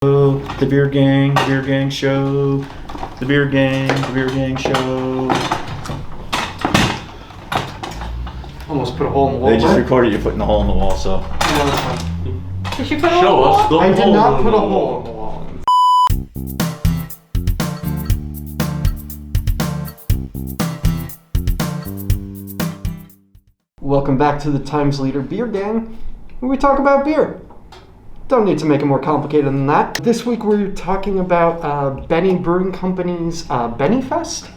The Beer Gang, the Beer Gang Show, the Beer Gang, the Beer Gang Show. Almost put a hole in the wall. They just recorded you putting a hole in the wall, so. Did you put a hole in the wall? I did not put a hole in the wall. Welcome back to the Times Leader Beer Gang, where we talk about beer. Don't need to make it more complicated than that. This week we're talking about Benny Brewing Company's Benny Fest,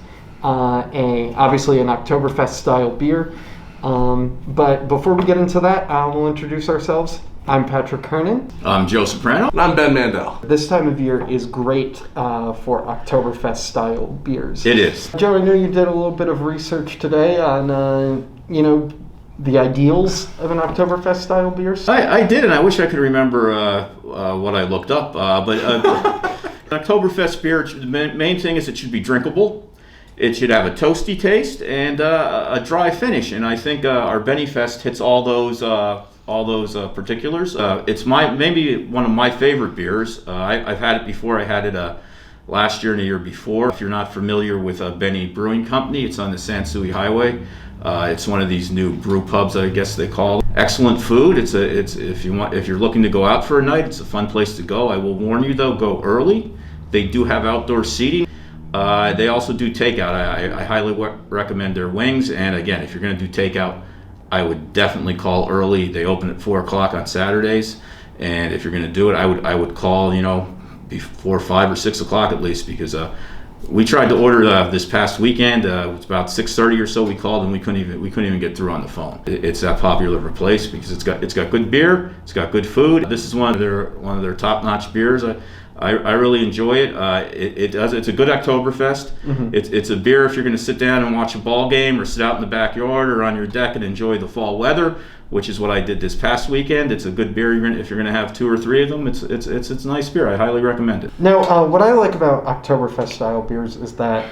obviously an Oktoberfest style beer. But before we get into that, we'll introduce ourselves. I'm Patrick Kernan. I'm Joe Soprano. And I'm Ben Mandel. This time of year is great for Oktoberfest style beers. It is. Joe, I know you did a little bit of research today on, the ideals of an Oktoberfest style beer. I did, and I wish I could remember what I looked up. But Oktoberfest beer, the main thing is it should be drinkable. It should have a toasty taste and a dry finish. And I think our Benny Fest hits all those particulars. It's maybe one of my favorite beers. I've had it before. I had it last year and the year before. If you're not familiar with Benny Brewing Company, it's on the Sansui Highway. It's one of these new brew pubs, I guess they call it. Excellent food. It's if you're looking to go out for a night, it's a fun place to go. I will warn you though, go early. They do have outdoor seating. They also do takeout. I highly recommend their wings. And again, if you're going to do takeout, I would definitely call early. They open at 4 o'clock on Saturdays, and if you're going to do it, I would call before 5 or 6 o'clock at least, because we tried to order this past weekend. It was about 6:30 or so. We called and we couldn't even get through on the phone. It's that popular of a place because it's got good beer, it's got good food. This is one of their top-notch beers. I really enjoy it. It's a good Oktoberfest. Mm-hmm. It's a beer if you're going to sit down and watch a ball game or sit out in the backyard or on your deck and enjoy the fall weather, which is what I did this past weekend. It's a good beer if you're going to have 2 or 3 of them. It's a nice beer. I highly recommend it. Now, what I like about Oktoberfest style beers is that,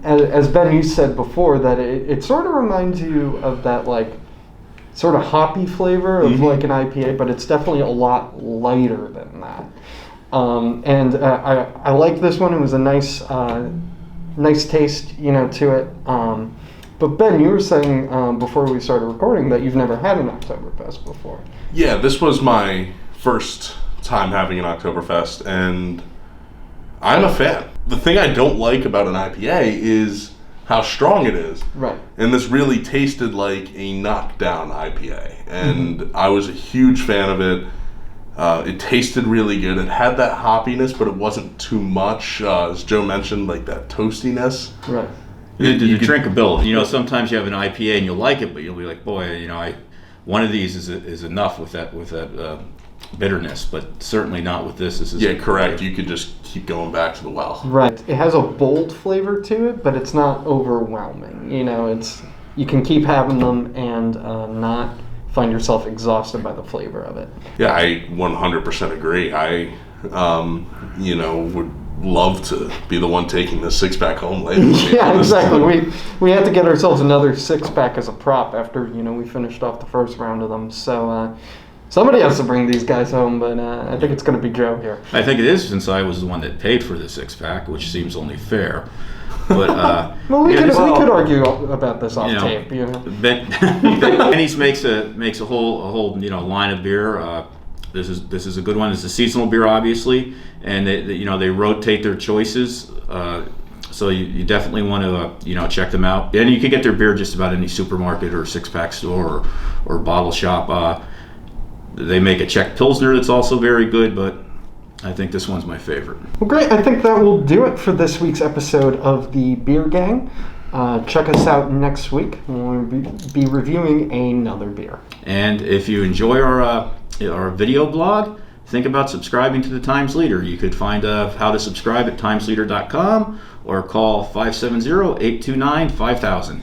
as Ben, you said before, that it sort of reminds you of that sort of hoppy flavor of like an IPA, but it's definitely a lot lighter than that. I like this one. It was a nice taste, to it. But Ben, you were saying before we started recording that you've never had an Oktoberfest before. Yeah, this was my first time having an Oktoberfest, and I'm a fan. The thing I don't like about an IPA is how strong it is. Right. And this really tasted like a knockdown IPA, and I was a huge fan of it. It tasted really good. It had that hoppiness, but it wasn't too much. As Joe mentioned, like that toastiness. Right. The drinkability. Sometimes you have an IPA and you'll like it, but you'll be like, boy, one of these is enough with that bitterness, but certainly not with this. This is correct. You could just keep going back to the well. Right. It has a bold flavor to it, but it's not overwhelming. You can keep having them and not find yourself exhausted by the flavor of it. Yeah, I 100% agree. I, would love to be the one taking this 6-pack home later. Yeah, exactly. We had to get ourselves another 6-pack as a prop after, we finished off the first round of them. So somebody has to bring these guys home, but I think it's going to be Joe here. I think it is, since I was the one that paid for the 6-pack, which seems only fair. But well, we could argue about this off tape. Benny's makes a whole line of beer. This is a good one. It's a seasonal beer, obviously, and they rotate their choices. So you definitely want to check them out. And you can get their beer just about any supermarket or 6-pack store or bottle shop. They make a Czech Pilsner that's also very good, but I think this one's my favorite. Well, great. I think that will do it for this week's episode of the Beer Gang. Check us out next week when we'll be reviewing another beer. And if you enjoy our video blog, think about subscribing to the Times Leader. You could find how to subscribe at timesleader.com or call 570-829-5000.